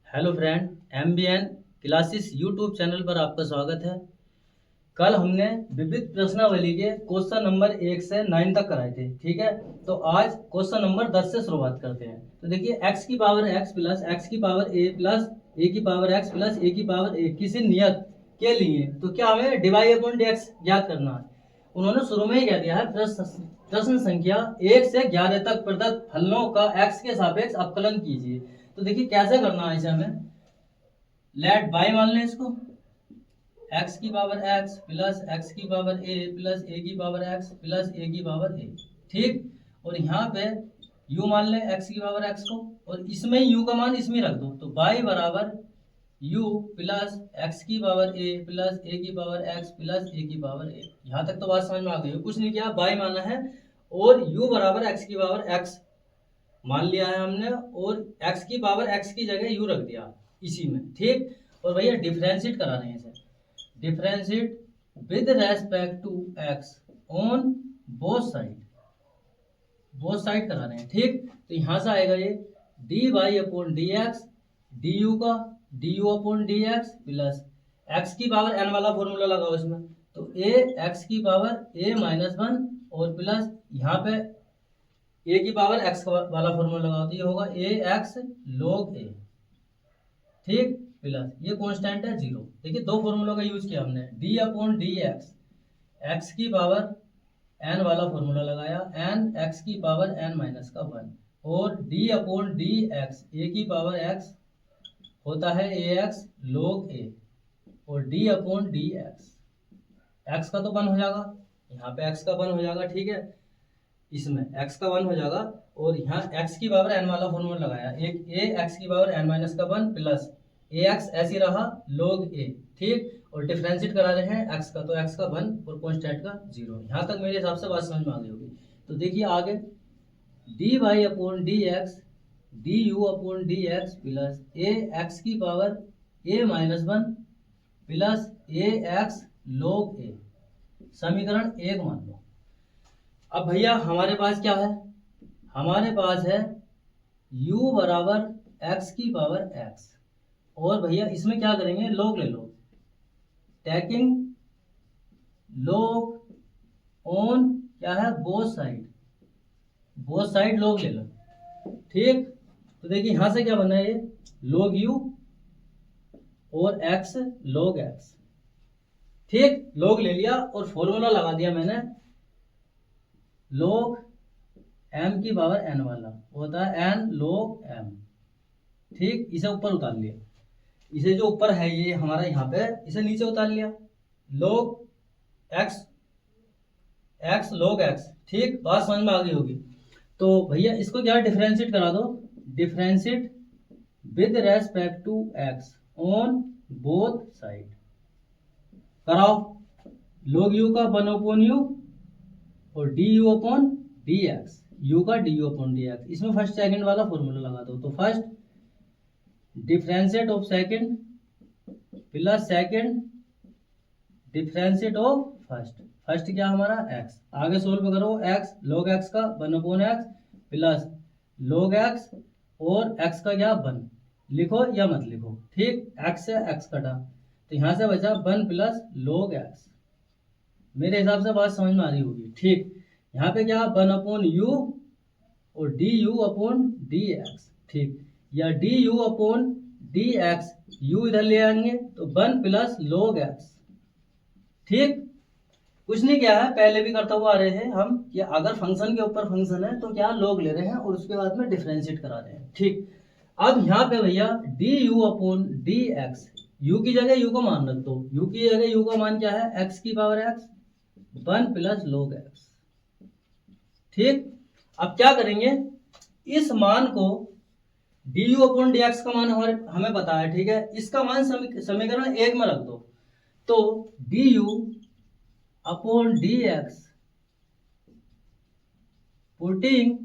Hello friend, MBN classes YouTube channel पर आपका स्वागत है। कल हमने विविध प्रश्नावली के क्वेश्चन नंबर 1 से 9 तक कराए थे, ठीक है। तो आज क्वेश्चन नंबर 10 से शुरुआत करते हैं। तो देखिए, x की पावर x प्लस एक्स की पावर a प्लस ए की पावर x प्लस ए की पावर a किसी नियत के लिए तो क्या हमें डिवाई अपॉन dx ज्ञात करना है। उन्होंने शुरू में ही कह दिया है, प्रश्न संख्या 1 से 11 तक प्रदत्त फलनों का x के सापेक्ष अवकलन कीजिए। तो देखिए कैसे करना है इसे हमें। लेट बाई मान लें इसको, x की पावर x प्लस एक्स की पावर a प्लस ए की पावर x प्लस ए की पावर a, ठीक। और यहाँ पे u मान लें x की पावर x को, और इसमें u का मान इसमें रख दो। तो y बराबर u प्लस एक्स की पावर a प्लस ए की पावर x प्लस ए की पावर a। यहाँ तक तो बात समझ में आ गई। कुछ नहीं किया, y माना है और u बराबर x की पावर x मान लिया है हमने, और x की पावर x की जगह u रख दिया इसी में, ठीक। और भैया डिफरेंशिएट करा रहे हैं इसे, differentiate with respect to x on both side करा रहे हैं, ठीक। तो यहां से आएगा ये D Y upon D X D U का D you upon D X plus X की पावर n वाला फॉर्मूला लगाओ इसमें। तो ए एक्स की पावर a -1 और प्लस यहाँ पे ए की पावर एक्स वाला फॉर्मूला लगाओ, तो ये होगा ए एक्स लॉग ए, ठीक। प्लस ये कांस्टेंट है 0। देखिए दो फॉर्मूलों का यूज किया हमने, D upon D x x की पावर n वाला फॉर्मूला लगाया, n एक्स की पावर n-1 और डी अपॉन डी एक्स ए की पावर x होता है ए एक्स लॉग ए और डी अपॉन डी एक्स का तो 1 हो जाएगा, यहाँ पे x का 1 हो जाएगा, ठीक है। इसमें x का 1 हो जाएगा और यहाँ x की पावर n वाला फॉर्मूला लगाया, एक a x की power n-1 plus A x ऐसी रहा log a, ठीक। और डिफरेंशिएट करा रहे हैं x का, तो x का 1 और कांस्टेंट का 0। यहाँ तक मेरे हिसाब से बात समझ में आ गई होगी। तो देखिए आगे D Y upon D X D you upon D X plus A X की power a-1 plus A X log a, समीकरण 1 मान लो। अब भैया हमारे पास क्या है, हमारे पास है u बराबर x की पावर x, और भैया इसमें क्या करेंगे, log ले लो, टेकिंग log ऑन क्या है, बोथ साइड log ले लो, ठीक। तो देखिए यहां से क्या बना है, ये log u और x log x, ठीक। log ले लिया और फॉर्मूला लगा दिया मैंने, log m की पावर n वाला होता है n log m, ठीक। इसे ऊपर उतार लिया, इसे जो ऊपर है ये हमारा यहाँ पे, इसे नीचे उतार लिया, log x log x, ठीक। बात समझ में आ गई होगी। तो भैया इसको क्या डिफरेंशिएट करा दो, differentiate with respect to x on both side कराओ। log u का 1 अपॉन u और D you upon D X, U का D you upon D X, इसमें फर्स्ट सेकंड वाला फॉर्मूला लगा दो। तो first differentiate of second plus second differentiate of first क्या हमारा x, आगे सोल्व करो, x log x का 1 upon x plus log x और x का क्या 1, लिखो या मत लिखो, ठीक। x से x कटा तो यहाँ से बचा 1 प्लस log x। मेरे हिसाब से बात समझ में आ रही होगी, ठीक। यहाँ पे क्या 1 अपॉन u और D you upon D x, ठीक। या D you upon D X, you इधर ले आएंगे तो 1 प्लस log x, ठीक। कुछ नहीं किया है, पहले भी करता हुआ आ रहे हैं हम कि अगर फंक्शन के ऊपर फंक्शन है तो क्या log ले रहे हैं और उसके बाद में डिफरेंशिएट करा रहे हैं, ठीक। अब यहाँ पे भैया D you upon D X, you की जगह यू का मान रख दो, यू की जगह यू का मान क्या है, एक्स की power X 1 plus log x, ठीक। अब क्या करेंगे, इस मान को D you upon D x का मान हमें पता है, ठीक है। इसका मान समीकरण 1 में रख दो। तो D you upon D X putting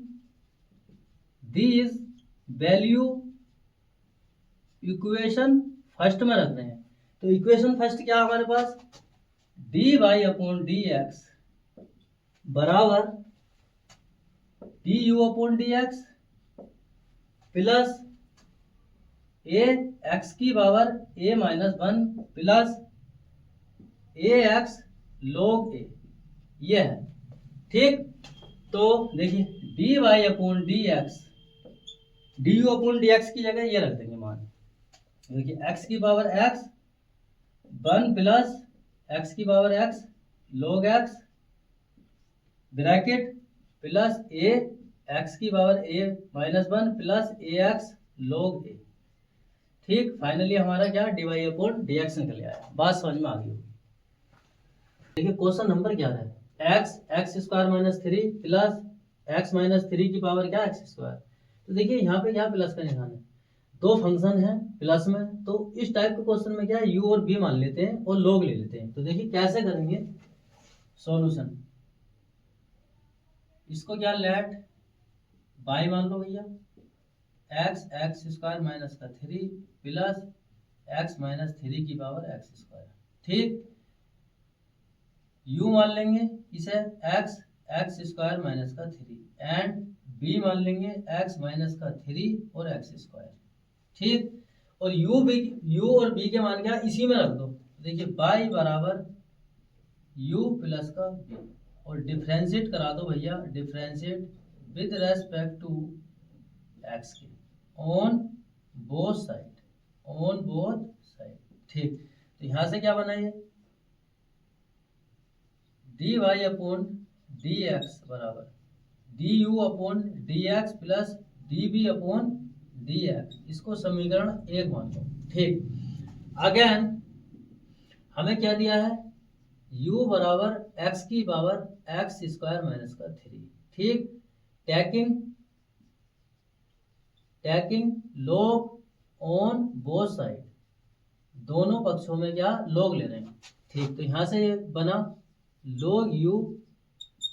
this value equation first में रख रहे हैं। तो इक्वेशन फर्स्ट क्या हमारे पास, D Y upon D x बराबर D you upon D X plus A X की power A minus 1 plus A X log ए, ये है। ठीक, तो देखिए D Y upon D X, D you upon D x की जगह ये रख देंगे मान। देखिए एक्स की पावर एक्स 1 प्लस एक्स की power X log X bracket plus A X की power A minus 1 plus A X log ए। ठीक, फाइनली हमारा क्या D Y upon D X निकल आया। बात समझ में आ गई होगी। देखिए क्वेश्चन नंबर 11 है x x square minus 3 plus x minus 3 की पावर क्या एक्स स्क्वायर। तो देखिए यहाँ पे क्या प्लस का निशान है, दो फंक्शन है प्लस में, तो इस टाइप के क्वेश्चन में क्या है यू और बी मान लेते हैं और log ले लेते हैं। तो देखिए कैसे करेंगे सॉल्यूशन, इसको क्या लेट बाई मान लो भैया, एक्स एक्स स्क्वायर माइनस का 3 प्लस एक्स माइनस 3 की पावर एक्स स्क्वायर। ठीक, u मान लेंगे इसे x एक्स स्क्वायर माइनस का 3 एंड b मान लेंगे x माइनस का 3 और एक्स स्क्वायर। ठीक, और u और b के मान क्या इसी में रख दो। देखिए y बराबर u प्लस का b और डिफ्रेंशिएट करा दो भैया, differentiate with respect to x के on both side, on both side. ठीक, तो यहाँ से क्या बनाइए D Y upon D x बराबर D you upon D X plus D B upon D X, इसको समीकरण 1 मान लो। ठीक, अगेन हमें क्या दिया है u बराबर x की पावर एक्स स्क्वायर माइनस का 3। ठीक, tacking log on both side, दोनों पक्षों में क्या log ले रहे हैं। ठीक, तो यहाँ से ये बना log u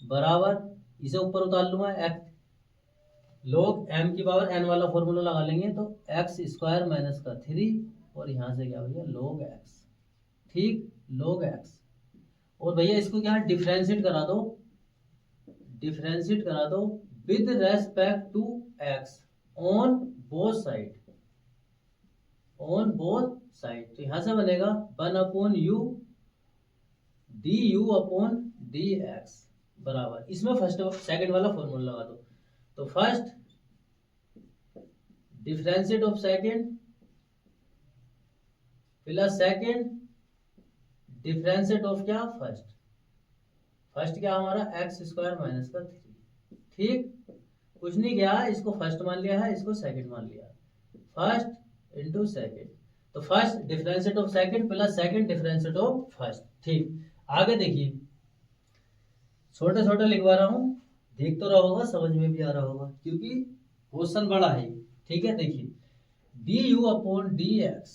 बराबर, इसे ऊपर उतार लूंगा x log m की पावर n वाला फॉर्मूला लगा लेंगे तो एक्स स्क्वायर माइनस का 3 और यहाँ से क्या भैया log x। ठीक, log x और भैया इसको क्या डिफरेंशिएट करा दो, डिफरेंशिएट करा दो with respect to x on both side, on both side. तो यहाँ से बनेगा 1 upon u d you upon D x बराबर, इसमें फर्स्ट सेकंड वाला फॉर्मूला लगा दो। तो first differentiate of second plus second differentiate of क्या फर्स्ट, फर्स्ट क्या हमारा एक्स स्क्वायर माइनस का 3। ठीक, कुछ नहीं किया, इसको फर्स्ट मान लिया है, इसको सेकंड मान लिया, फर्स्ट इंटू सेकंड। तो first differentiate of second plus second differentiate of first. ठीक, आगे देखिए छोटे छोटे लिखवा रहा हूं, देख तो रहा होगा, समझ में भी आ रहा होगा क्योंकि क्वेश्चन बड़ा है। ठीक है, देखिए D you upon D x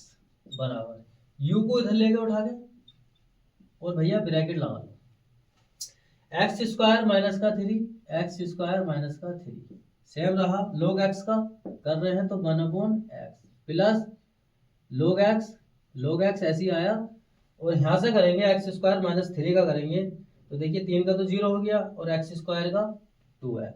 बराबर यू को इधर लेके उठा के और भैया ब्रैकेट लगा लो, एक्स स्क्वायर माइनस का 3 एक्स स्क्वायर माइनस का 3 सेम रहा, log x का कर रहे हैं तो 1 upon x plus log x ऐसे ही आया और यहाँ से करेंगे एक्स स्क्वायर माइनस 3 का करेंगे तो देखिए 3 का तो 0 हो गया और एक्स स्क्वायर का 2x।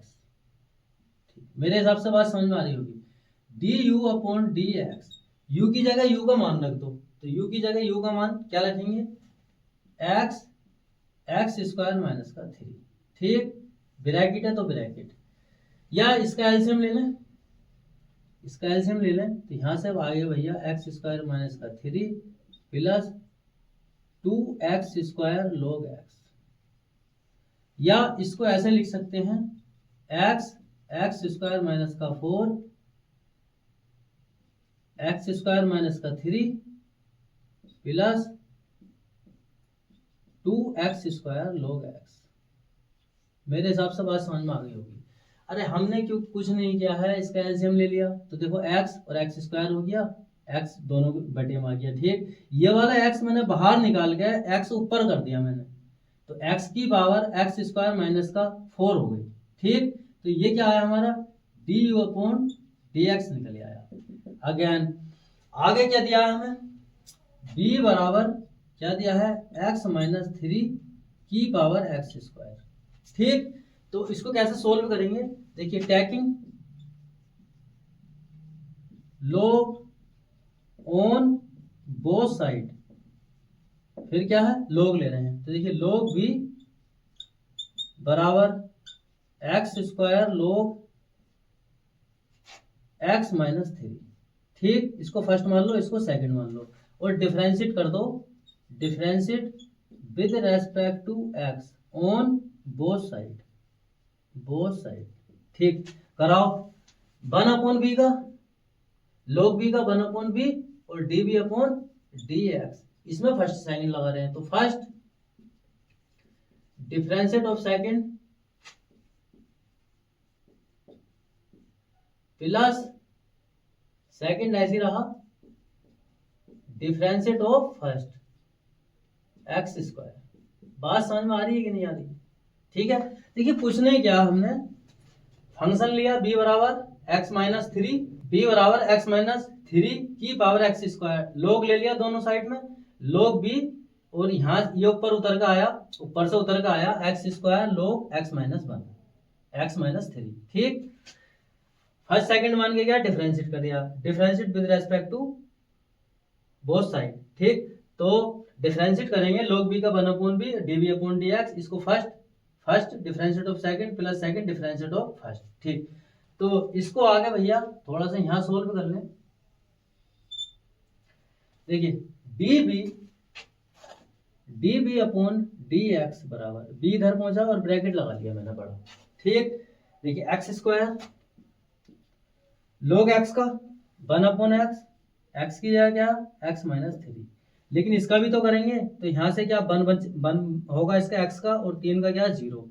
मेरे हिसाब से बात समझ में आ रही होगी। D you upon D X, you की जगह यू का मान रख दो, तो यू की जगह यू का मान क्या रखेंगे एक्स एक्स स्क्वायर माइनस का 3। ठीक, ब्रैकेट है तो ब्रैकेट, या इसका एलसीएम ले लें, इसका एलसीएम ले लें तो यहाँ से अब आगे भैया एक्स स्क्वायर माइनस का 3 plus 2x square log x, या इसको ऐसे लिख सकते हैं x एक्स स्क्वायर माइनस का 4 एक्स स्क्वायर माइनस का 3 plus 2x square log x। मेरे हिसाब से बात समझ में आ गई होगी। अरे हमने क्यों कुछ नहीं किया है, इसका एलसीएम ले लिया तो देखो x और एक्स स्क्वायर हो गया, x दोनों बटे में आ गया। ठीक, ये वाला x मैंने बाहर निकाल के x ऊपर कर दिया मैंने, तो x की पावर एक्स स्क्वायर माइनस का 4 हो गई। ठीक, तो ये क्या आया हमारा D you upon D X निकल आया। अगेन आगे क्या दिया है हमें, b बराबर क्या दिया है x माइनस 3 की पावर एक्स स्क्वायर। ठीक, तो इसको कैसे सोल्व करेंगे, देखिए tacking log on both side, फिर क्या है log ले रहे हैं, तो देखिए log b बराबर x square log x minus 3। ठीक, इसको फर्स्ट मान लो, इसको सेकंड मान लो, और डिफरेंशिएट कर दो, differentiate with respect to x on both side, both side. ठीक, कराओ, 1 अपॉन बी का log b का 1 अपॉन बी और db अपॉन dx, इसमें फर्स्ट सेकंड लगा रहे हैं, तो first differentiate of second plus second ऐसे रहा differentiate of first x square. बात समझ में आ रही है कि नहीं आ रही? ठीक है, देखिए पूछने क्या, हमने फंक्शन लिया b बराबर एक्स माइनस 3, b बराबर एक्स माइनस 3 की पावर एक्स स्क्वायर, लोग ले लिया दोनों साइड में, लोग b, और यहाँ ये ऊपर उतर का आया, ऊपर से उतर का आया एक्स स्क्वायर लोग एक्स माइनस 1 एक्स माइनस 3। ठीक, फर्स्ट सेकंड मान के क्या डिफरेंशिएट कर दिया, differentiate with respect to both side. ठीक, तो डिफरेंशिएट करेंगे log b का 1 upon b db upon dx, इसको first differentiate of second plus second differentiate of first. ठीक, तो इसको आगे भैया थोड़ा सा यहाँ सोल्व कर लें। देखिए db अपॉन dx बराबर, b इधर पहुंचा और ब्रैकेट लगा लिया मैंने बड़ा। ठीक, देखिए एक्स स्क्वायर log x का 1 अपॉन एक्स की जगह क्या एक्स माइनस 3, लेकिन इसका भी तो करेंगे, तो यहाँ से क्या 1 होगा इसका x का, और 3 का क्या 0।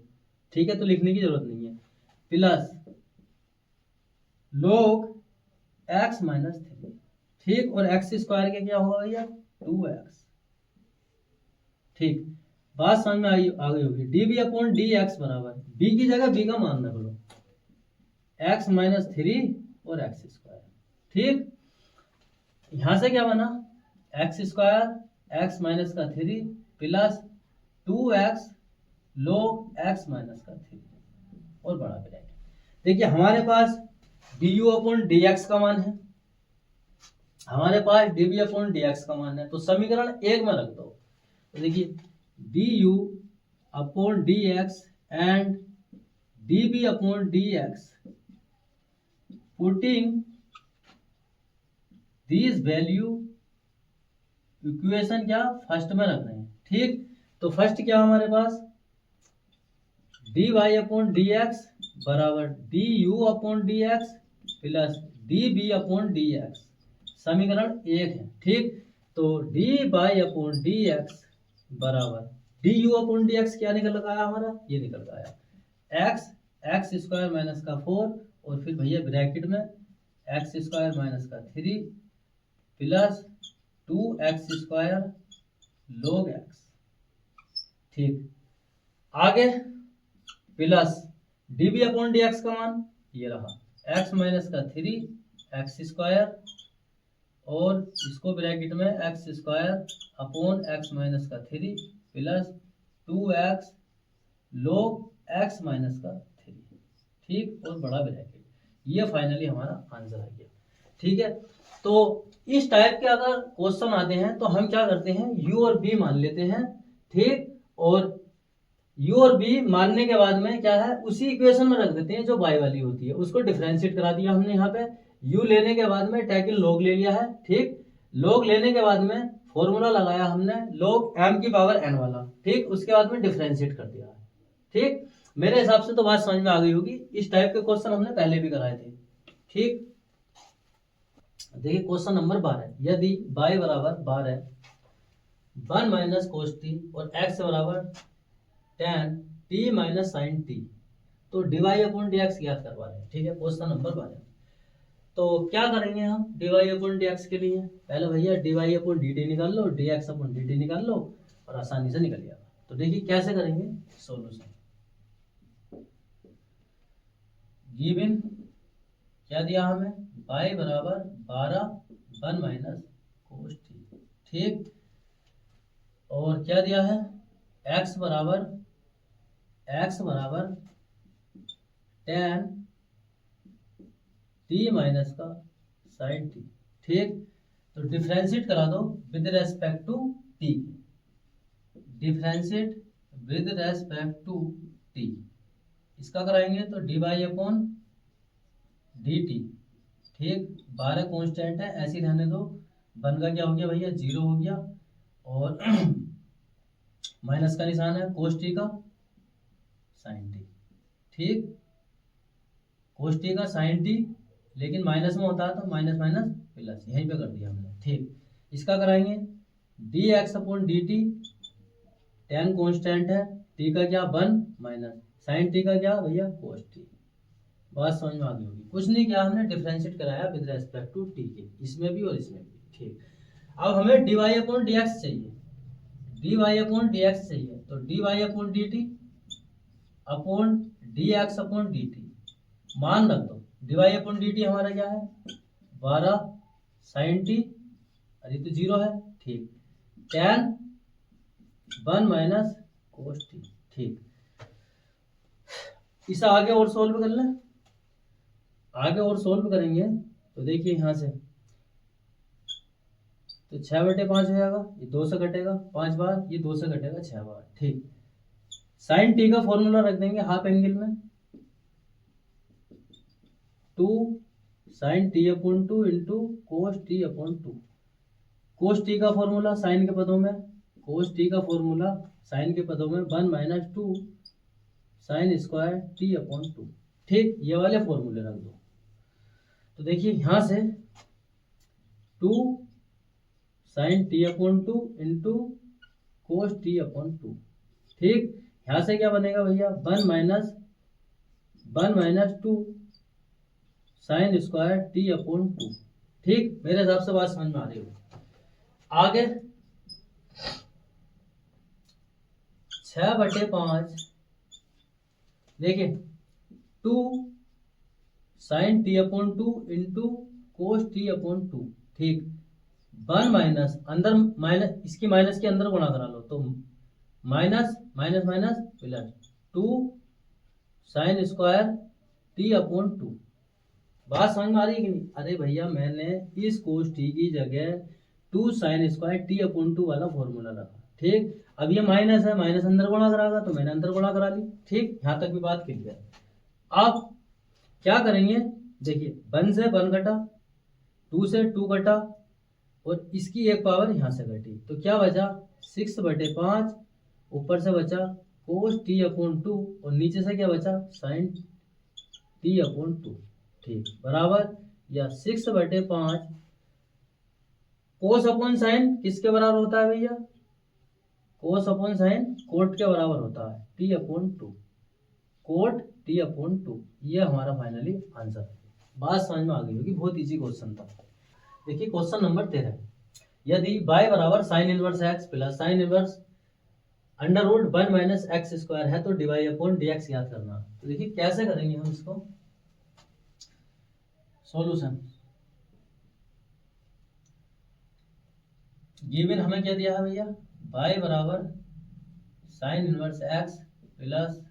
ठीक है, तो लिखने की जरूरत नहीं है, प्लस log x माइनस 3। ठीक, और x स्क्वायर के क्या होगा भैया 2x। ठीक, बात समझ में आ गई होगी। db अपॉन dx बराबर, b की जगह b का मान रख लो, x माइनस 3 और एक्स स्क्वायर। ठीक, यहां से क्या बना एक्स स्क्वायर एक्स माइनस का 3 plus 2x log x minus का 3 और बड़ा ब्रैकेट। देखिए हमारे पास du अपॉन dx का मान है, हमारे पास db अपॉन dx का मान है, तो समीकरण 1 में रख दो। तो देखिए du upon dx and db upon dx, putting these value equation क्या फर्स्ट में रख रहे हैं। ठीक, तो फर्स्ट क्या हमारे पास dy अपॉन dx बराबर du upon dx plus db upon dx, समीकरण 1 है। ठीक, तो dy अपॉन dx बराबर du अपॉन dx क्या निकल का आया हमारा, ये निकल का आया एक्स स्क्वायर माइनस का 4, और फिर भैया ब्रैकेट में एक्स स्क्वायर माइनस का 3 plus 2x square log x। ठीक, आगे प्लस db अपॉन dx का मान ये रहा x माइनस का 3 एक्स स्क्वायर, और इसको ब्रैकेट में x square upon x minus का 3 plus 2x log x minus का 3। ठीक, और बड़ा ब्रैकेट, ये फाइनली हमारा आंसर आ गया। ठीक है, तो इस टाइप के अगर क्वेश्चन आते हैं तो हम क्या करते हैं u और b मान लेते हैं। ठीक, और u और b मानने के बाद में क्या है उसी इक्वेशन में रख देते हैं जो y वाली होती है, उसको डिफरेंशिएट करा दिया हमने। यहाँ पे u लेने के बाद में टेकन log ले लिया है। ठीक, log लेने के बाद में फॉर्मूला लगाया हमने log m की पावर n वाला। ठीक, उसके बाद में डिफरेंशिएट कर दिया। ठीक, मेरे हिसाब से तो बात समझ में आ गई होगी। इस टाइप के क्वेश्चन हमने पहले भी कराए थे। ठीक, देखिए क्वेश्चन नंबर 12, यदि y बराबर 12 1 माइनस कोस टी और x बराबर tan t minus sine t, तो dy अपॉन dx ज्ञात करवा रहे हैं। ठीक है, क्वेश्चन नंबर 12। तो क्या करेंगे हम dy अपॉन dx के लिए, पहले भैया dy अपॉन dt निकाल लो, dx अपॉन dt निकाल लो, और आसानी से निकल जाएगा। तो देखिए कैसे करेंगे सॉल्यूशन। गिवन क्या दिया हमें y बराबर 12 1 माइनस कोस टी। ठीक, और क्या दिया है x बराबर tan t माइनस का साइन टी। ठीक, तो डिफ्रेंशिएट करा दो with respect to t, differentiate with respect to t. इसका कराएंगे तो D Y upon D t, ठीक। 12 कांस्टेंट है, ऐसे ही रहने दो। वन का क्या हो गया भैया, 0 हो गया, और माइनस का निशान है कोस टी का साइन टी, ठीक। कोस टी का साइन टी, लेकिन माइनस में होता है तो माइनस माइनस प्लस, यहीं पे कर दिया हमने, ठीक। इसका कराएंगे D X upon D T, ten constant है, टी का क्या 1 माइनस साइन टी का क्या भैया कोस टी। बात समझ में आ गई होगी। कुछ नहीं किया हमने, डिफरेंशिएट कराया विद रेस्पेक्ट टू टी के, इसमें भी और इसमें भी, ठीक। अब हमें D Y upon D X चाहिए, D Y upon D X चाहिए, तो D Y upon D T upon D X upon D T, मान रख दो। D Y upon D T हमारा क्या है 12 साइन टी, अरे तो 0 है, ठीक। टेन 1 माइनस कोस टी, ठीक। इसे आगे और सोल्व कर लें, आगे और सोल्व करेंगे तो देखिए यहाँ से तो 6/5 हो जाएगा, ये 2 से घटेगा 5 बार, ये 2 से घटेगा 6 बार, ठीक। साइन टी का फॉर्मूला रख देंगे हाफ एंगल में, 2 sine t upon 2 into cos t upon 2। Cos t का फॉर्मूला साइन के पदों में, कोस टी का फॉर्मूला साइन के पदों में 1 minus 2 sine square t upon 2, ठीक। ये वाले फॉर्मूले रख दो। तो देखिए यहाँ से 2 sine t upon 2 into cos t upon 2, ठीक। यहाँ से क्या बनेगा भैया 1 minus 2 sine square t upon 2, ठीक। मेरे हिसाब से बात समझ में आ रही होगी। आगे 6/5, देखिए 2 sine t upon 2 into cos t upon 2, ठीक। 1 माइनस अंदर माइनस, इसकी माइनस के अंदर गुणा करा लो, तो minus minus minus plus 2 sine square t upon 2। बात समझ में आ रही है कि नहीं? अरे भैया मैंने इस कोस टी की जगह 2 साइन स्क्वायर टी अपॉन 2 वाला फॉर्मूला रखा, ठीक। अब ये माइनस है, माइनस अंदर गुणा कराएगा तो मैंने अंदर गुणा करा ली, ठीक। यहाँ तक भी बात क्लियर है। अब क्या करेंगे, देखिए 1 से 1 घटा, 2 से 2 घटा, और इसकी एक पावर यहाँ से घटी, तो क्या बचा 6/5, ऊपर से बचा कोस टी अपॉन 2, और नीचे से क्या बचा साइन टी अपॉन 2, ठीक, बराबर या 6/5 कोस अपॉन साइन किसके बराबर होता है भैया, कोस अपॉन साइन कोट के बराबर होता है, t upon 2, cot t upon 2। ये हमारा फाइनली आंसर है। बात समझ में आ गई होगी, बहुत इजी क्वेश्चन था। देखिए क्वेश्चन नंबर 13, यदि y बराबर sine inverse x plus sine inverse under root 1 minus x square है तो D Y upon D x याद करना। तो देखिए कैसे करेंगे हम इसको सॉल्यूशन। गिवन हमें क्या दिया है भैया, y बराबर sine inverse x plus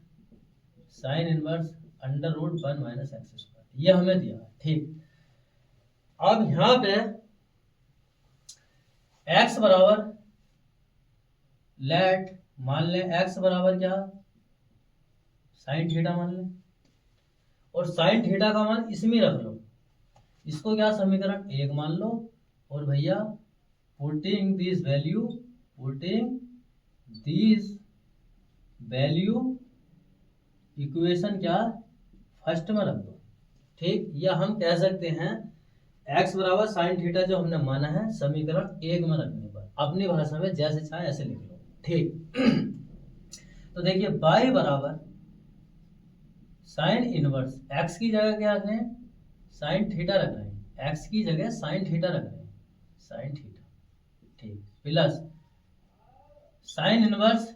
sine inverse under root 1 minus x square, ये हमें दिया है, ठीक। अब यहाँ पे x बराबर लेट मान लें, x बराबर क्या साइन थीटा मान लें, और साइन थीटा का मान इसमें रख लो, इसको क्या समीकरण 1 मान लो, और भैया पुटिंग दिस वैल्यू इक्वेशन क्या फर्स्ट में रख दो, ठीक। या हम कह सकते हैं x बराबर साइन थीटा जो हमने माना है समीकरण 1 में रखने पर अपनी भाषा में जैसे चाहे ऐसे लिख लो, ठीक। तो देखिए y बराबर साइन इनवर्स x की जगह क्या रख रहे हैं, साइन थीटा रख रहे हैं, x की जगह साइन थीटा रख रहे हैं, साइन थीटा, ठीक, plus sine inverse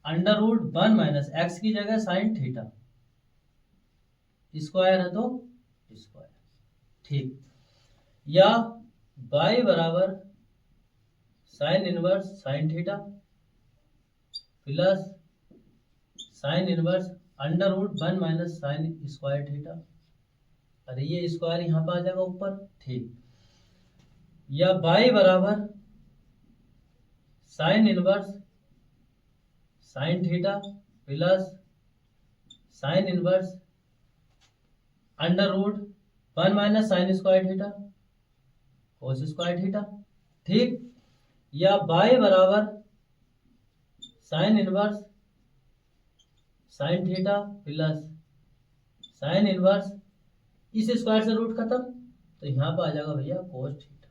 under root 1 minus x की जगह साइन थीटा, स्क्वायर है तो स्क्वायर, ठीक। या y बराबर sine inverse sine theta plus sine inverse under root 1 minus sine square theta, अरे ये स्क्वायर यहाँ पर आ जाएगा ऊपर, ठीक। या बाई बराबर sine inverse sine theta plus sine inverse under root 1 minus sine square theta cos square theta. ठीक, या बाई बराबर sine inverse sine theta plus sine inverse, इस स्क्वायर से रूट खत्म तो यहाँ पर आ जाएगा भैया कोस थीटा।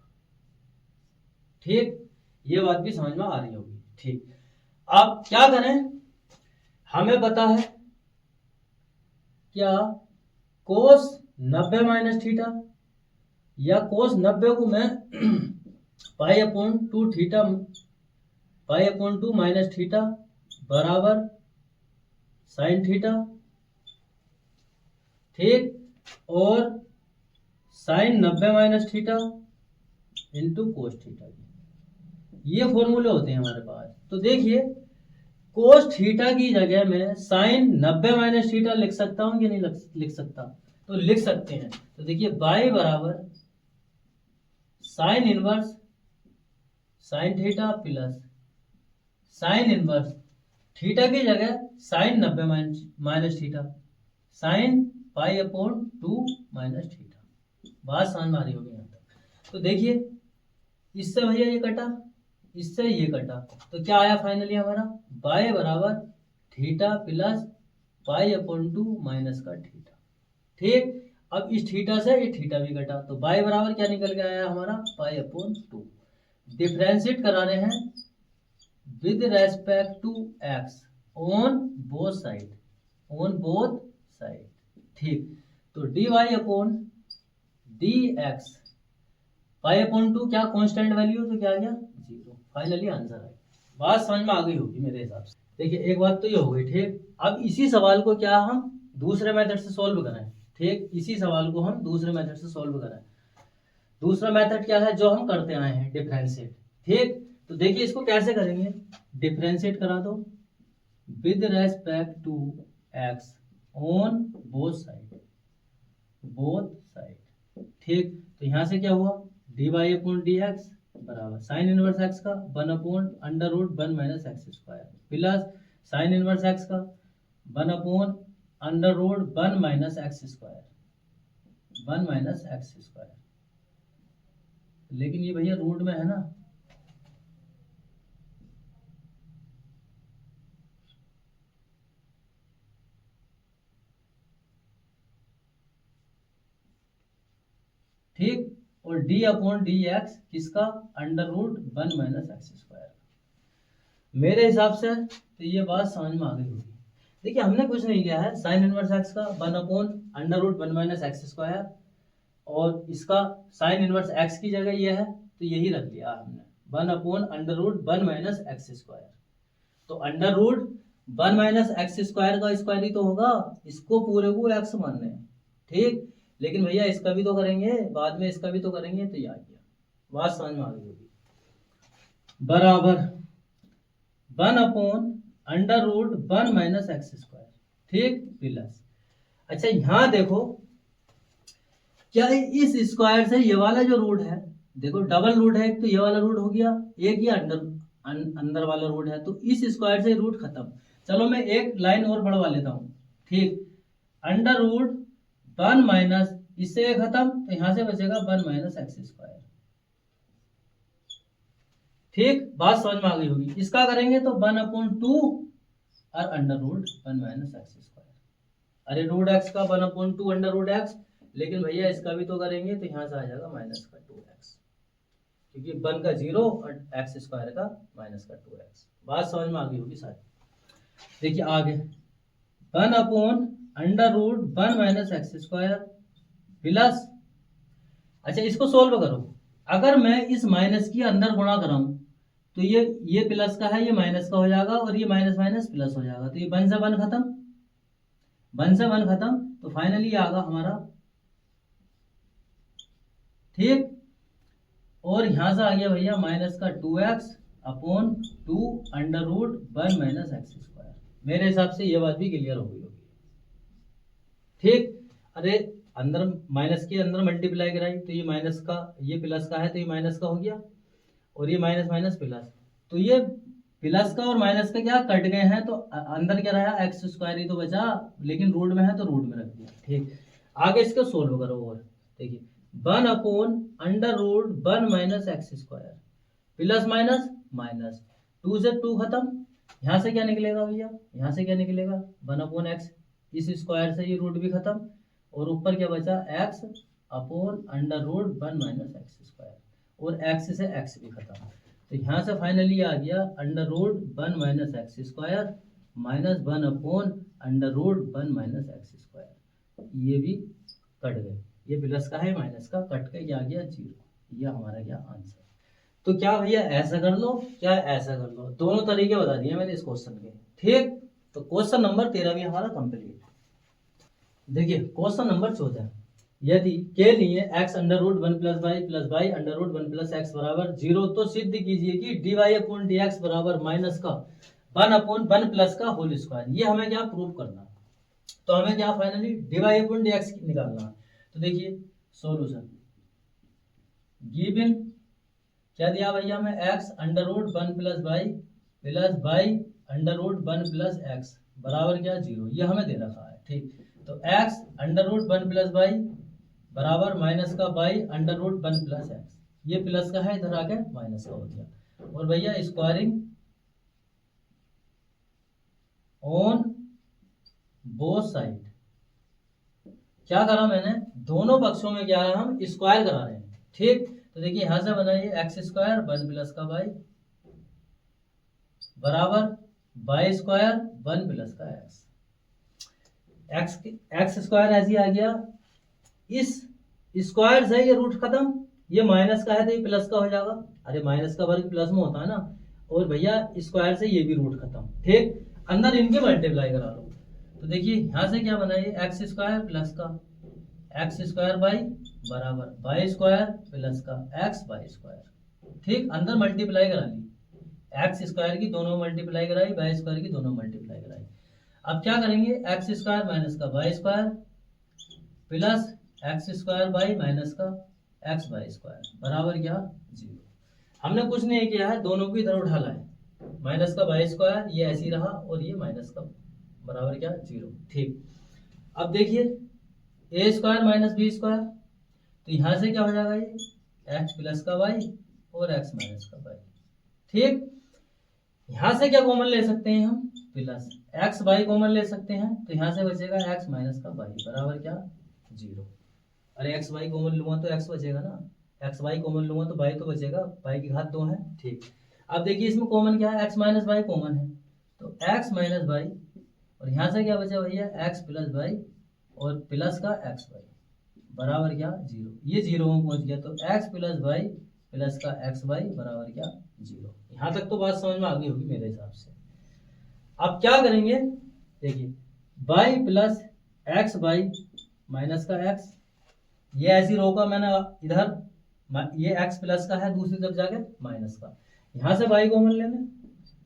ठीक, ये बात भी समझ में आ रही होगी। ठीक, अब क्या करें, हमें पता है क्या कोस 90 माइनस थीटा या कोस 90 को मैं pi upon 2 theta pi upon 2 minus theta बराबर साइन थीटा। ठीक, और sine 90 minus theta into cos theta, ये फॉर्मूले होते हैं हमारे पास। तो देखिए कोस थीटा की जगह में साइन 90 माइनस थीटा लिख सकता हूं कि नहीं लिख सकता, तो लिख सकते हैं। तो देखिए बाई बराबर sine inverse sine theta plus sine inverse theta की जगह sine 90 minus theta sine pi upon 2 minus theta. बात समझ में आ रही होगी यहाँ तक। तो देखिए इससे भैया ये कटा, इससे ये कटा, तो क्या आया फाइनली हमारा बाई बराबर theta plus pi upon 2 minus का थीटा। ठीक, अब इस थीटा से ये थीटा भी कटा, तो बाई बराबर क्या निकल के आया हमारा पाई अपॉन 2। डिफरेंशिएट करा रहे हैं with respect to x on both side, on both side. ठीक, तो D Y upon D x pi upon 2 क्या कांस्टेंट वैल्यू, तो क्या गया 0। फाइनली आंसर है। बात समझ में आ गई होगी मेरे हिसाब से। देखिए एक बात तो ये हो गई। ठीक, अब इसी सवाल को क्या हम दूसरे मेथड से सॉल्व करें। ठीक, इसी सवाल को हम दूसरे मेथड से सॉल्व करें। दूसरा मेथड क्या है जो हम करते आए हैं, डिफरेंशिएट। ठीक, तो देखिए इसको कैसे करेंगे, डिफरेंशिएट करा दो with respect to x on both side, both side. ठीक, तो यहां से क्या हुआ d Y upon D x बराबर साइन इनवर्स एक्स का 1 upon under root 1 minus x square plus sine inverse x का 1 upon under root 1 minus x square, 1 minus x square. लेकिन ये भैया रूट में है ना, ठीक, और डी अपॉन डी एक्स किसका under root 1 minus x square. मेरे हिसाब से तो ये बात समझ में आ गई होगी। देखिए हमने कुछ नहीं किया है, साइन इनवर्स एक्स का 1 upon under root 1 minus x square, और इसका साइन इनवर्स एक्स की जगह ये है तो यही रख लिया हमने 1 upon under root 1 minus x square. तो under root 1 minus x square का स्क्वायर ही तो होगा, इसको पूरे को एक्स मानने हैं। ठीक, लेकिन भैया इसका भी तो करेंगे बाद में, इसका भी तो करेंगे, तो ये आ गया। बात समझ में आ गई होगी। बराबर 1 upon under root 1 minus x square. ठीक, प्लस, अच्छा यहाँ देखो क्या इस स्क्वायर से ये वाला जो रूट है, देखो डबल रूट है, एक तो ये वाला रूट हो गया, एक ये अंदर वाला रूट है, तो इस स्क्वायर से रूट खत्म। चलो मैं एक लाइन और बढ़वा लेता हूँ। ठीक, अंडर रूट 1 माइनस, इससे ये खत्म तो यहां से बचेगा 1 माइनस एक्स स्क्वायर। ठीक, बात समझ में आ गई होगी। इसका करेंगे तो 1 अपॉन 2 और under root 1 minus x square. अरे रूट एक्स का 1 अपॉन 2 अंडर रूट एक्स, लेकिन भैया इसका भी तो करेंगे तो यहाँ से आ जाएगा माइनस का 2x, क्योंकि 1 का 0 और एक्स स्क्वायर का माइनस का 2x। बात समझ में आ गई होगी सारी। देखिए आगे 1 upon under root 1 minus x square plus, अच्छा इसको सोल्व करो। अगर मैं इस माइनस की अंदर गुणा कराऊं तो ये प्लस का है, ये माइनस का हो जाएगा, और ये माइनस माइनस प्लस हो जाएगा, तो ये 1 से 1 खत्म, 1 से 1 खत्म, तो फाइनली आ गया हमारा। ठीक, और यहां से आ गया भैया माइनस का 2x upon 2 under root 1 minus x square. मेरे हिसाब से ये बात भी क्लियर हो गई होगी। ठीक, अरे अंदर माइनस के अंदर मल्टीप्लाई कराई तो ये माइनस का, ये प्लस का है तो ये माइनस का हो गया, और ये माइनस माइनस प्लस, तो ये प्लस का और माइनस का क्या कट गए हैं, तो अंदर क्या रहा एक्स स्क्वायर ही तो बचा, लेकिन रूट में है तो रूट में रख दिया। ठीक, आगे इसको सोल्व करो। और देखिए 1/√1 minus x square plus minus minus, 2 से 2 खत्म, यहाँ से क्या निकलेगा भैया, यहाँ से क्या निकलेगा 1/x, इस स्क्वायर से ये रूट भी खत्म, और ऊपर क्या बचा x/√1 माइनस एक्स स्क्वायर, और x से x भी खत्म, तो यहाँ से फाइनली आ गया √1 minus x square minus 1/√1 minus x square, ये भी कट गए, ये प्लस का है माइनस का कट के क्या आ गया 0, ये हमारा क्या आंसर। तो क्या भैया ऐसा कर लो, क्या ऐसा कर लो, दोनों तरीके बता दिए मैंने इस क्वेश्चन के। ठीक, तो क्वेश्चन नंबर 13 भी हमारा कंप्लीट। देखिए क्वेश्चन नंबर 14, यदि के लिए x√1 + y + y√1 + x बराबर 0, तो सिद्ध कीजिए कि dy/dx बराबर माइनस का 1/1 प्लस का होल स्क्वायर। ये हमें क्या प्रूव करना, तो हमें क्या फाइनली dy/dx निकालना है। तो देखिए सॉल्यूशन गिवन क्या दिया भैया हमें x√1 + y + y√1 + x बराबर क्या 0, ये हमें दे रखा है। ठीक, तो x√1 + y बराबर माइनस का y√1 + x, ये प्लस का है इधर आके माइनस का हो गया, और भैया स्क्वायरिंग ऑन बोथ साइड, क्या करा मैंने, दोनों पक्षों में क्या है हम स्क्वायर करा रहे हैं। ठीक, तो देखिए यहां से बनाइए x² 1 प्लस का y बराबर y² 1 प्लस का x स्क्वायर ऐसे आ गया, इस स्क्वायर से ये रूट खत्म, ये माइनस का है तो ये प्लस का हो जाएगा, अरे माइनस का वर्ग प्लस में होता है ना, और भैया स्क्वायर से ये भी रूट खत्म। ठीक, अंदर इनके मल्टीप्लाई करा लो, तो देखिए यहां से क्या बनाइए x² प्लस का x² y बराबर y² प्लस का x/y²। ठीक, अंदर मल्टीप्लाई करा ली, x² की दोनों मल्टीप्लाई कराई, y² की दोनों मल्टीप्लाई कराई। अब क्या करेंगे x² माइनस का y² plus x² y minus का x/y² बराबर क्या 0। हमने कुछ नहीं किया है, दोनों को इधर उठा लाए, माइनस का y², ये ऐसे ही रहा, और ये माइनस का बराबर क्या 0। ठीक, अब देखिए a² माइनस b², तो यहाँ से क्या हो जाएगा ये x प्लस का y और x माइनस का y। ठीक, यहाँ से क्या कॉमन ले सकते हैं हम, प्लस x y कॉमन ले सकते हैं, तो यहाँ से बचेगा x माइनस का y बराबर क्या 0। अरे x y कॉमन लूंगा तो x बचेगा ना, x y कॉमन लूंगा तो y तो बचेगा, y की घात 2 है। ठीक, अब देखिए इसमें कॉमन क्या है, x माइनस y कॉमन है, तो x माइनस y, और यहाँ से क्या बचा भैया x प्लस y और प्लस का xy बराबर क्या 0, ये 0 में पहुंच गया, तो x प्लस y प्लस का xy बराबर क्या 0। यहाँ तक तो बात समझ में आ गई होगी मेरे हिसाब से। अब क्या करेंगे, देखिए y प्लस xy माइनस का x, ये ऐसी रो का मैंने इधर, ये x प्लस का है, दूसरी तरफ जाके माइनस का, यहाँ से y कॉमन लेना,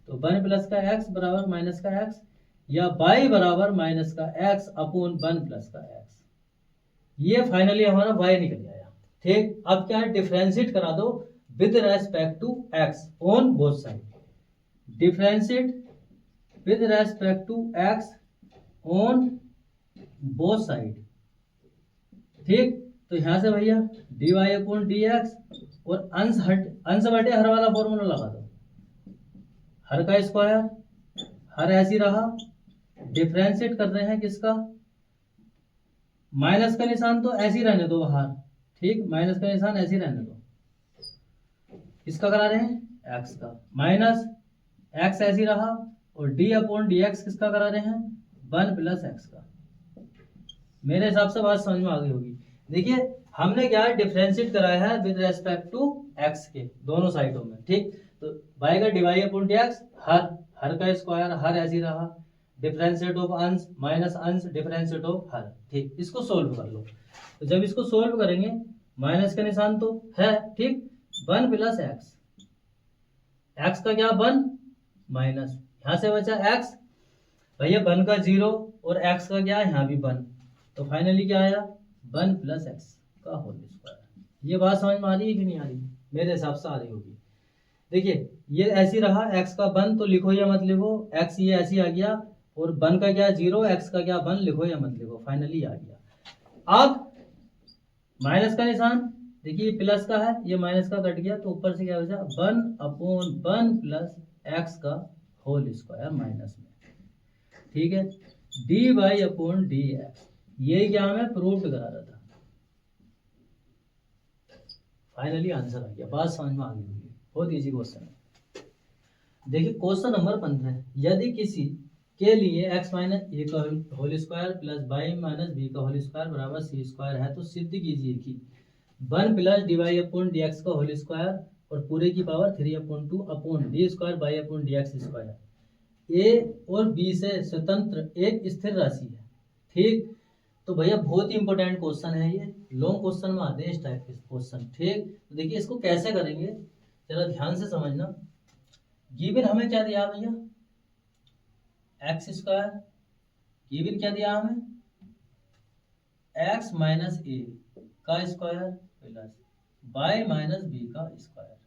तो 1 प्लस का x बराबर माइनस का x, या y बराबर माइनस का x अपॉन 1 प्लस का x, ये फाइनली हमारा y निकल आया। ठीक, अब क्या है डिफरेंशिएट करा दो with respect to x on both side, differentiate with respect to x on both side. ठीक, तो यहां से भैया dy/dx, और अंश बटे हर वाला फॉर्मूला लगा दो, हर का स्क्वायर, हर ऐसी रहा, डिफरेंशिएट कर रहे हैं किसका, माइनस का निशान तो ऐसे ही रहने दो बाहर। ठीक, माइनस का निशान ऐसे ही रहने दो, किसका करा रहे हैं x का, माइनस x ऐसे ही रहा, और d/dx किसका करा रहे हैं 1 प्लस x का। मेरे हिसाब से बात समझ में आ गई होगी। देखिए हमने क्या डिफरेंशिएट कराया है विद रेस्पेक्ट टू x के दोनों साइडों में। ठीक, तो y का dy/dx, हर का स्क्वायर, हर ऐसे ही रहा, डिफरेंशिएट ऑफ अंश माइनस अंश डिफरेंशिएट ऑफ हर। ठीक, इसको सोल्व कर लो, तो जब इसको सोल्व करेंगे माइनस का निशान तो है, ठीक, 1 प्लस x का क्या 1 माइनस, यहाँ से बचा x, भैया 1 का 0 और x का क्या यहाँ भी 1, तो फाइनली क्या आया 1 प्लस एक्स का होल स्क्वायर। ये बात समझ में आ रही है कि नहीं आ रही? मेरे हिसाब से आ रही होगी। देखिए ये ऐसी रहा, x का 1 तो लिखो या मत लिखो, x ये ऐसी आ गया, और 1 का क्या 0, x का क्या 1, लिखो या मत लिखो, फाइनली आ गया। अब माइनस का निशान, देखिए प्लस का है, ये माइनस का कट गया, तो ऊपर से क्या बचा 1/1 प्लस एक्स का होल स्क्वायर माइनस में। ठीक है, dy/dx, ये क्या हमें प्रूव्ड करा रहा था। फाइनली आंसर आ गया, बात समझ में आ गई होगी, बहुत इजी क्वेश्चन है। देखिए क्वेश्चन नंबर 15, यदि किसी के लिए x माइनस ए का whole square plus Y minus B का होल स्क्वायर बराबर सी स्क्वायर है, तो सिद्ध कीजिए कि 1 प्लस dy/dx का होल स्क्वायर और पूरे की पावर 3/2/d²/dx², ए और बी से स्वतंत्र एक स्थिर राशि है। ठीक, तो भैया बहुत ही इंपॉर्टेंट क्वेश्चन है ये, लॉन्ग क्वेश्चन में आते हैं इस टाइप के क्वेश्चन। ठीक, तो देखिए इसको कैसे करेंगे जरा ध्यान से समझना। गिवन हमें क्या दिया भैया, एक्स स्क्वायर, गिवन क्या दिया हमें, एक्स माइनस ए का square plus Y minus B का स्क्वायर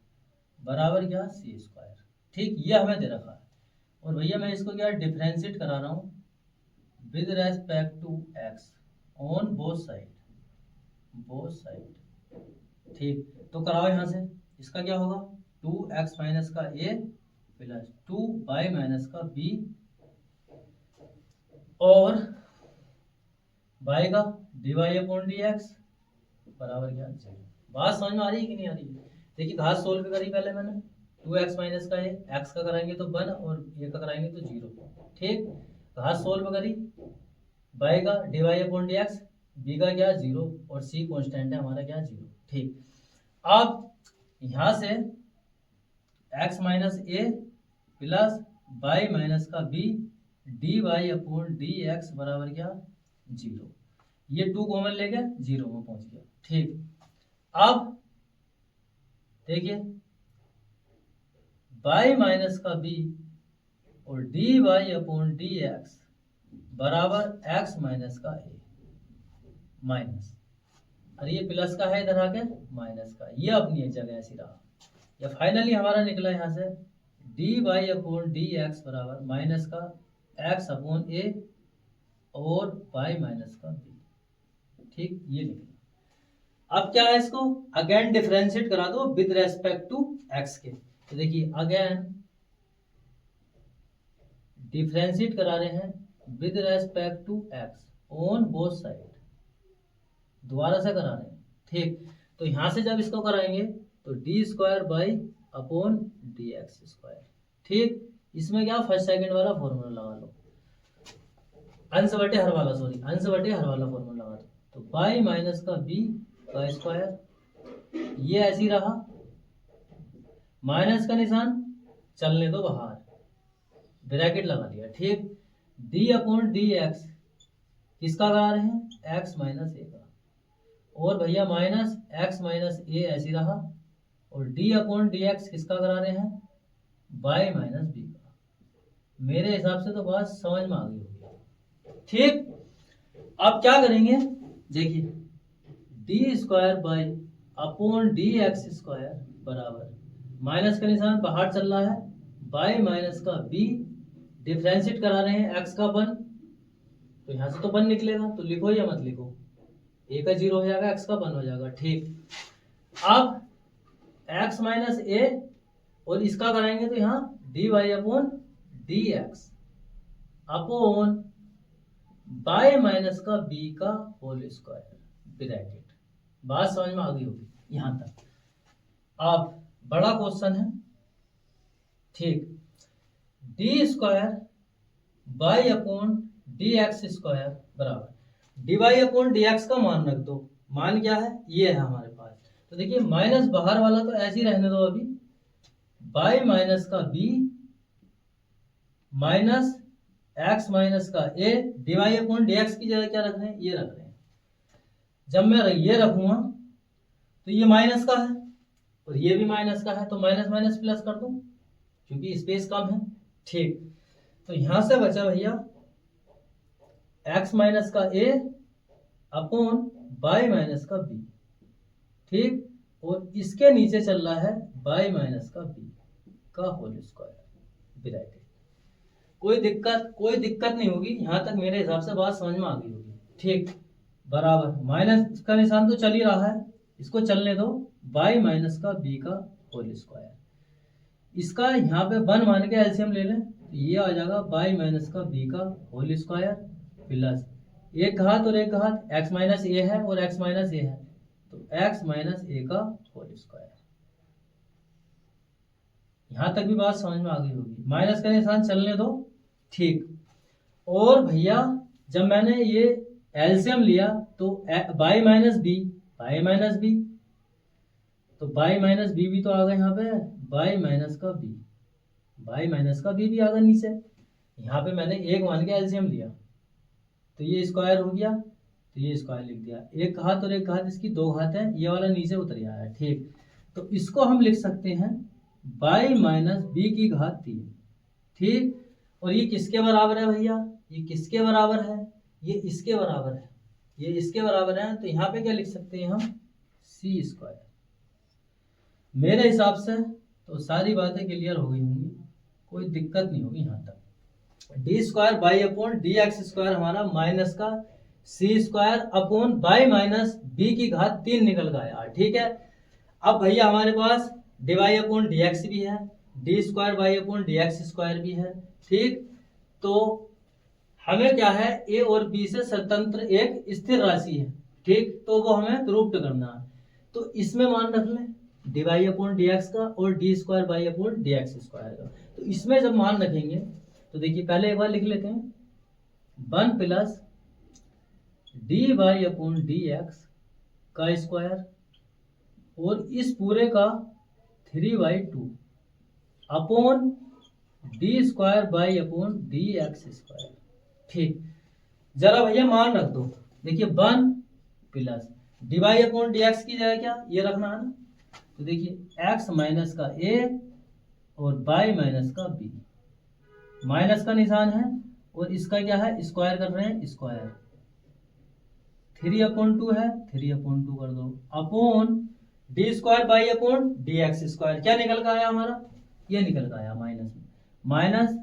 बराबर क्या सी स्क्वायर। ठीक, ये हमें दे रखा है, और भैया मैं इसको क्या डिफरेंशिएट करा रहा हूँ with respect to x on both side. ठीक, तो कराओ यहाँ से, इसका क्या होगा 2x माइनस का a प्लस 2y माइनस का b और y का dy/dx बराबर क्या 0। बात समझ में आ रही है कि नहीं आ रही है? देखिए घात सोल्व करी पहले मैंने, 2x माइनस का a, x का कराएंगे तो 1 और a का कराएंगे तो 0। ठीक, घात सोल्व करी, y का dy/dx, b का क्या 0 और c कांस्टेंट है हमारा क्या 0। ठीक, अब यहाँ से x minus a plus y minus का b dy/dx बराबर क्या 0, ये 2 कॉमन ले गया 0 में पहुंच गया। ठीक, अब देखिए y माइनस का b और dy/dx बराबर x माइनस का a माइनस, अरे ये प्लस का है इधर आके माइनस का, ये अपनी एक जगह ऐसी रहा। या फाइनली हमारा निकला यहाँ से dy/dx बराबर माइनस का x/a और y माइनस का b। ठीक, ये निकला। अब क्या है, इसको अगेन डिफरेंशिएट करा दो विद रेस्पेक्ट टू x के। तो देखिए अगेन डिफरेंशिएट करा रहे हैं with respect to x on both side, दोबारा से करा रहे हैं। ठीक, तो यहां से जब इसको कराएंगे तो d²/dx²। ठीक, इसमें क्या फर्स्ट सेकंड वाला फॉर्मूला लगा लो, अंश बटे हर वाला फॉर्मूला लगा दो। तो y माइनस का b का स्क्वायर, ये ऐसी रहा, माइनस का निशान चलने दो बाहर, ब्रैकेट लगा दिया। ठीक, d/dx किसका करा रहे हैं x माइनस a का, और भैया माइनस x माइनस a ऐसी रहा, और d/dx किसका करा रहे हैं y माइनस b का। मेरे हिसाब से तो बात समझ में आ गई होगी। ठीक, अब क्या करेंगे, देखिए d²/dx² बराबर, माइनस का निशान बाहर चल रहा है, y माइनस का b, डिफरेंशिएट करा रहे हैं x का 1, तो यहाँ से तो 1 निकलेगा, तो लिखो या मत लिखो, a का 0 हो जाएगा, x का 1 हो जाएगा। ठीक, अब x माइनस a और इसका कराएंगे तो यहाँ dy/dx अपॉन y माइनस का b का होल स्क्वायर ब्रैकेट। बात समझ में आ गई होगी यहां तक। अब बड़ा क्वेश्चन है। ठीक, d²/dx² बराबर dy/dx का मान रख दो, मान क्या है ये है हमारे पास। तो देखिए माइनस बाहर वाला तो ऐसे ही रहने दो अभी, y माइनस का b माइनस x माइनस का a, dy/dx की जगह क्या रख रहे हैं, ये रख रहे हैं। जब मैं ये रखूंगा तो ये माइनस का है और ये भी माइनस का है, तो माइनस माइनस प्लस कर दूं क्योंकि स्पेस कम है। ठीक, तो यहां से बचा भैया x माइनस का a अपॉन बाई माइनस का बी, ठीक, और इसके नीचे चल रहा है बाई माइनस का बी का होल स्क्वायर ब्रैकेट। कोई दिक्कत नहीं होगी, यहाँ तक मेरे हिसाब से बात समझ में आ गई होगी, ठीक। बराबर माइनस का निशान तो चल ही रहा है, इसको चलने दो, बाई माइनस का बी का होल स्क्वायर। इसका यहाँ पे 1 मान के एलसीएम ले लें तो ये आ जाएगा बाई माइनस का बी का होल स्क्वायर प्लस एक घात और एक घात, x माइनस ए है और x माइनस ए है, तो x माइनस ए का होल स्क्वायर। यहां तक भी बात समझ में आ गई होगी, माइनस का निशान चलने दो, ठीक। और भैया जब मैंने ये एलसीएम लिया तो y minus b, y minus b, तो बाई माइनस बी भी तो आ गया यहाँ पे, बाई माइनस का बी, बाई माइनस का बी भी आ गया नीचे। यहाँ पे मैंने एक मान के एलसीएम लिया तो ये स्क्वायर हो गया, तो ये स्क्वायर लिख दिया, एक घात और एक घात, इसकी 2 घात है, ये वाला नीचे उतर गया है, ठीक। तो इसको हम लिख सकते हैं बाई माइनस बी की घात 3, ठीक। और ये किसके बराबर है भैया, ये किसके बराबर है, ये इसके बराबर है, ये इसके बराबर है, तो यहाँ पे क्या लिख सकते हैं हम, सी स्क्वायर। मेरे हिसाब से तो सारी बातें क्लियर हो गई होंगी, कोई दिक्कत नहीं होगी यहाँ तक। D square by upon D x square हमारा माइनस का c square upon by minus b की घात 3 निकल गया, ठीक है। अब भैया हमारे पास D Y upon D x भी है, d square by upon D x square भी है, ठीक। तो हमें क्या है, ए और बी से स्वतंत्र एक स्थिर राशि है, ठीक, तो वो हमें प्रूफ करना है। तो इसमें मान रख लें d Y upon D x का और d square by upon D x square का। तो इसमें जब मान रखेंगे तो देखिए पहले एक बार लिख लेते हैं, 1 plus d Y upon D x का स्क्वायर और इस पूरे का 3/2 upon d square by upon D x square, ठीक। जरा भैया मान रख दो, देखिए 1 plus d Y upon D x की जगह क्या ये रखना है ना, तो देखिए x माइनस का a और बाई माइनस का b, माइनस का निशान है और इसका क्या है, स्क्वायर कर रहे हैं, स्क्वायर 3/2 है, 3/2 कर दो upon d square by upon D x square, क्या निकल का आया हमारा, ये निकल का आया माइनस में, minus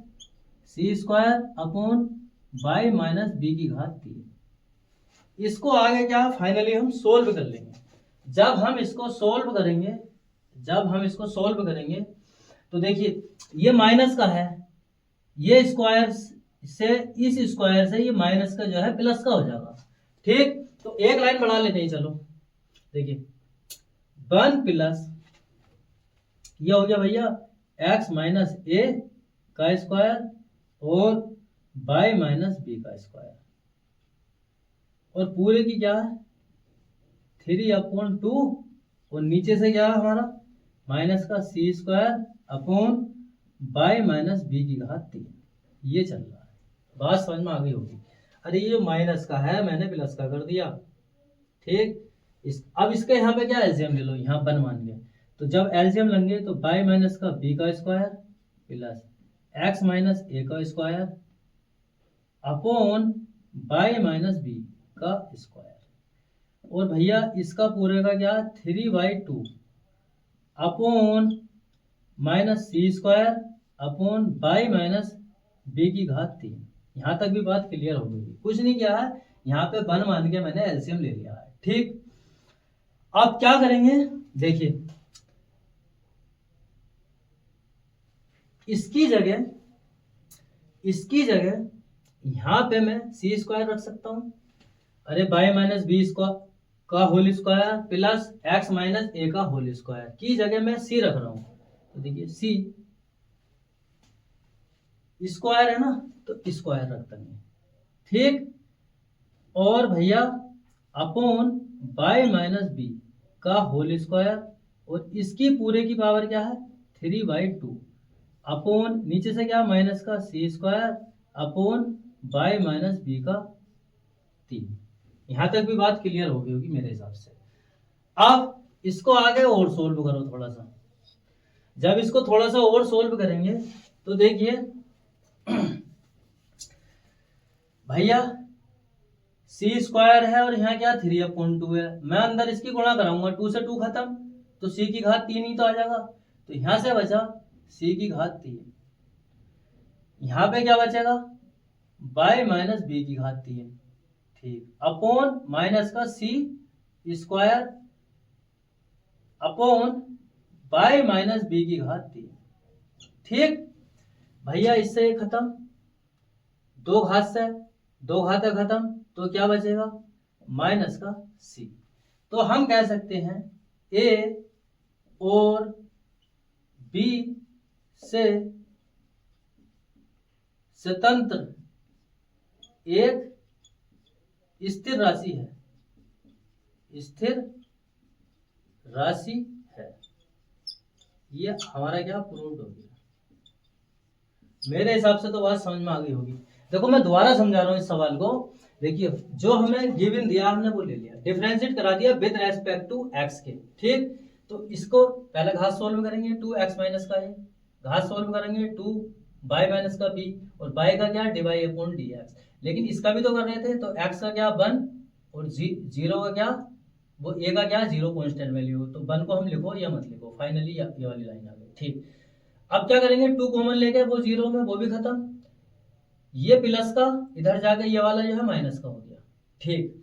c square upon by minus b की घात 3। इसको आगे क्या फाइनली हम सोल्व कर लेंगे। जब हम इसको सोल्व करेंगे तो देखिए ये माइनस का है, ये स्क्वायर से इस स्क्वायर से ये माइनस का जो है प्लस का हो जाएगा, ठीक। तो एक लाइन बढ़ा लेते हैं, चलो देखिए 1 प्लस ये हो गया भैया x माइनस ए का स्क्वायर और बाई माइनस बी का स्क्वायर, और पूरे की क्या है 3/2 और नीचे से क्या है हमारा माइनस का c square upon by minus b की घात 3, ये चल रहा है। बात समझ में आ गई होगी। अरे ये जो माइनस का है मैंने प्लस का कर दिया, ठीक। अब इसके यहाँ पे क्या एलसीएम ले लो, यहाँ 1 मान गए, तो जब एलसीएम लेंगे तो बाई माइनस का बी का स्क्वायर प्लस एक्स माइनस ए का square upon by minus B का स्क्वायर, और भैया इसका पूरे का क्या 3/2 upon minus c square upon by minus b की घात 3। यहाँ तक भी बात क्लियर हो गई, कुछ नहीं किया है, यहाँ पे 1 मान के मैंने एलसीएम ले लिया है, ठीक। अब क्या करेंगे, देखिए इसकी जगह यहाँ पे मैं सी स्क्वायर रख सकता हूँ, अरे बाई माइनस बी का whole square plus x minus ए का होल स्क्वायर की जगह मैं सी रख रहा हूँ, तो देखिए सी स्क्वायर है ना, तो स्क्वायर रख देंगे, ठीक। और भैया अपॉन बाई माइनस बी का होल स्क्वायर और इसकी पूरे की पावर क्या है 3/2 अपॉन नीचे से क्या माइनस का c square upon by minus B का 3। यहाँ तक भी बात क्लियर हो गई होगी मेरे हिसाब से। अब इसको आगे और सोल्व करो थोड़ा सा। जब इसको थोड़ा सा और सोल्व करेंगे तो देखिए भैया सी स्क्वायर है और यहाँ क्या 3/2 है। मैं अंदर इसकी गुणा कराऊंगा, 2 से 2 खत्म, तो सी की घात 3 ही तो आ जाएगा। तो यहाँ से बचा सी की घात 3। यहाँ पे क्या बचेगा, बाय माइनस बी की घात 3, ठीक, अपॉन माइनस का c square upon by minus b की घात 3। ठीक भैया, इससे ये खत्म, दो घात से दो घात खत्म, तो क्या बचेगा, माइनस का सी। तो हम कह सकते हैं ए और बी से स्वतंत्र एक स्थिर राशि है, स्थिर राशि है। ये हमारा क्या प्रूव्ड हो गया। मेरे हिसाब से तो बात समझ में आ गई होगी। देखो मैं दोबारा समझा रहा हूँ इस सवाल को। देखिए जो हमें गिवन दिया हमने वो ले लिया, डिफरेंशिएट करा दिया विद रेस्पेक्ट टू एक्स के, ठीक। तो इसको पहले घात सॉल्व करेंगे, 2x माइनस का है, घात सॉल्व करेंगे 2 बाई माइनस का b, और बाई का क्या डिवाई अपॉन dx। लेकिन इसका भी तो कर रहे थे, तो x का क्या 1 और 0 का क्या, वो a का क्या 0 कांस्टेंट वैल्यू, तो 1 को हम लिखो या मत लिखो, फाइनली ये वाली लाइन आ गई, ठीक। अब क्या करेंगे, 2 कॉमन लेके वो 0 में वो भी खत्म, ये प्लस का इधर जाके ये वाला जो है माइनस का हो गया, ठीक।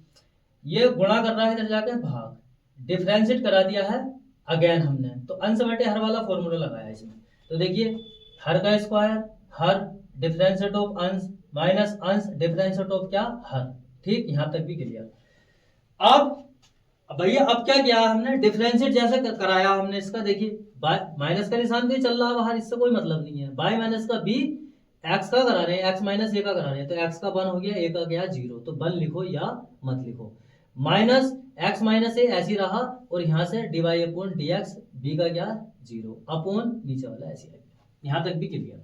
ये गुणा कर रहा है इधर जाके भाग, डिफरेंशिएट करा दिया है अगेन हमने, तो अंश बटे हर वाला फॉर्मूला लगाया इसमें। तो देखिए हर का स्क्वायर, हर डिफरेंशिएट ऑफ अंश माइनस अंश डिफरेंशिएट ऑफ क्या हर, ठीक। यहां तक भी क्लियर। अब भैया अब क्या किया हमने, डिफरेंशिएट जैसे कराया हमने इसका, देखिए माइनस का निशान तो चल रहा है बाहर, इससे कोई मतलब नहीं है। बाई माइनस का बी, एक्स का करा रहे हैं, एक्स माइनस ए का करा रहे हैं, तो एक्स का 1 हो गया, ए का गया 0, तो 1 लिखो या मत लिखो। माइनस एक्स माइनस ए ऐसी रहा, और यहाँ से डिवाई अपॉन dx, बी का क्या 0 अपॉन नीचे वाला ऐसे आ गया। यहाँ तक भी क्लियर।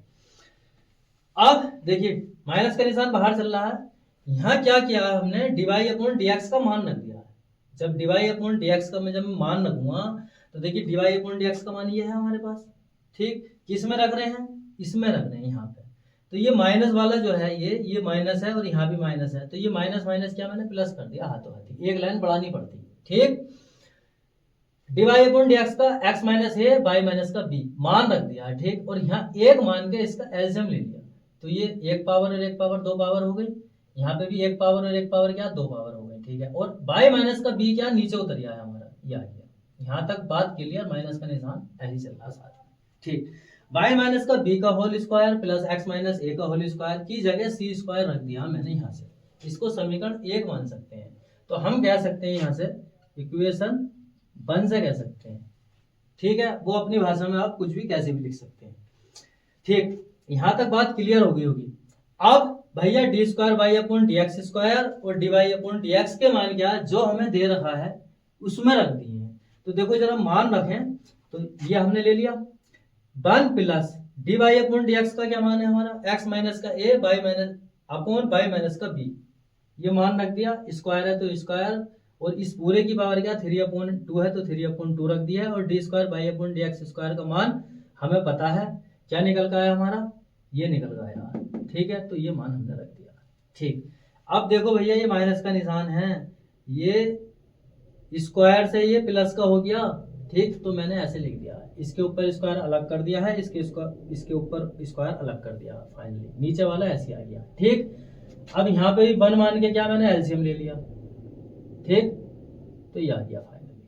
अब देखिए माइनस का निशान बाहर चल रहा है, यहाँ क्या किया हमने, डिवाई अपॉन dx का मान रख दिया है। जब डिवाई अपॉन dx का मैं जब मान रखूंगा, तो देखिए डिवाई अपॉन dx का मान ये है हमारे पास, ठीक। किस में रख रहे हैं, इसमें रख रहे हैं यहाँ पे। तो ये माइनस वाला जो है ये माइनस है, और यहाँ भी माइनस है, तो ये माइनस माइनस क्या मैंने प्लस कर दिया हाथों हाथी, एक लाइन बढ़ानी पड़ती है, ठीक। डिवाई अपॉन dx का x minus A by minus का b मान रख दिया है, ठीक। और यहाँ एक मान के इसका एलसीएम ले लिया, तो ये एक पावर और एक पावर 2 पावर हो गई, यहाँ पे भी एक पावर और एक पावर क्या 2 पावर हो गई, ठीक है। और बाई माइनस का b क्या नीचे उतर गया है हमारा, ये आ गया। यहाँ तक बात क्लियर, माइनस का निशान ऐसे चल रहा साथ में, ठीक। बाई माइनस का बी का whole square plus x minus ए का होल स्क्वायर की जगह सी स्क्वायर रख दिया मैंने यहाँ से, इसको समीकरण 1 मान सकते हैं। तो हम कह सकते हैं यहाँ से इक्वेशन 1 से कह सकते हैं, ठीक है। वो अपनी भाषा में आप कुछ भी कैसे भी लिख सकते हैं, ठीक। यहाँ तक बात क्लियर हो गई होगी। अब भैया d square by upon D x square और d Y upon D x के मान क्या जो हमें दे रखा है उसमें रख दिए हैं। तो देखो जरा मान रखें, तो ये हमने ले लिया 1 plus d Y upon D x का क्या मान है हमारा, एक्स माइनस का a by minus upon by minus का बी, ये मान रख दिया, स्क्वायर है तो स्क्वायर, और इस पूरे की पावर क्या 3/2 है, तो 3/2 रख दिया है। और d square by upon D x square का मान हमें पता है, क्या निकल का है हमारा, ये निकल का है, ठीक है। तो ये मान हमने रख दिया, ठीक। अब देखो भैया ये माइनस का निशान है, ये स्क्वायर से ये प्लस का हो गया, ठीक। तो मैंने ऐसे लिख दिया, इसके ऊपर स्क्वायर अलग कर दिया है, इसके ऊपर स्क्वायर अलग कर दिया, फाइनली नीचे वाला ऐसे आ गया, ठीक। अब यहाँ पे भी 1 मान के क्या मैंने एलसीएम ले लिया, ठीक। तो ये आ गया फाइनली,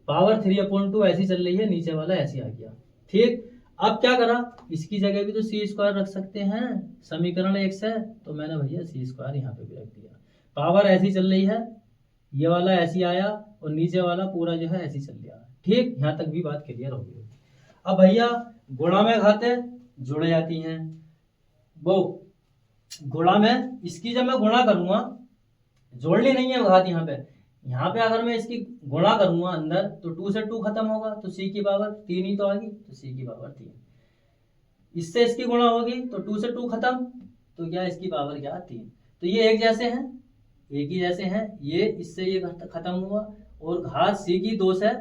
पावर 3/2 ऐसी चल रही है, नीचे वाला ऐसे आ गया, ठीक। अब क्या करा, इसकी जगह भी तो सी स्क्वायर रख सकते हैं, समीकरण 1 से, तो मैंने भैया सी स्क्वायर यहाँ पे भी रख दिया। पावर ऐसी चल रही है, ये वाला ऐसी आया, और नीचे वाला पूरा जो है ऐसी चल रहा है, ठीक। यहाँ तक भी बात क्लियर हो गई। अब भैया गुणा में घाते जुड़ जाती हैं, वो गुणा में इसकी जब मैं गुणा करूंगा, जोड़नी नहीं है घात यहाँ पे अगर मैं इसकी गुणा करूंगा अंदर, तो 2 से 2 खत्म होगा, तो c की पावर 3 ही तो आ गई, तो c की पावर 3, इससे इसकी गुणा होगी तो 2 से 2 खत्म, तो क्या इसकी पावर क्या 3। तो ये एक जैसे हैं, एक ही जैसे हैं, ये इससे ये खत्म हुआ, और घात c की 2 से,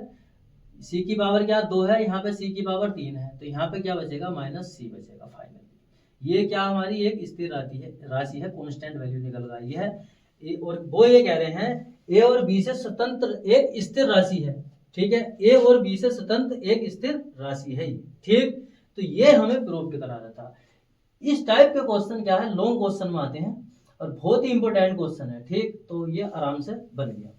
c की पावर क्या 2 है, यहाँ पे c की पावर 3 है, तो यहाँ पे क्या बचेगा माइनस c बचेगा फाइनली। ये क्या हमारी एक स्थिर राशि है, कांस्टेंट वैल्यू निकल गई है। और वो ये कह रहे हैं ए और बी से स्वतंत्र एक स्थिर राशि है, ठीक है, ए और बी से स्वतंत्र एक स्थिर राशि है ये, ठीक। तो ये हमें प्रूव कराना था। इस टाइप के क्वेश्चन क्या है, लॉन्ग क्वेश्चन में आते हैं और बहुत ही इंपॉर्टेंट क्वेश्चन है, ठीक। तो ये आराम से बन गया।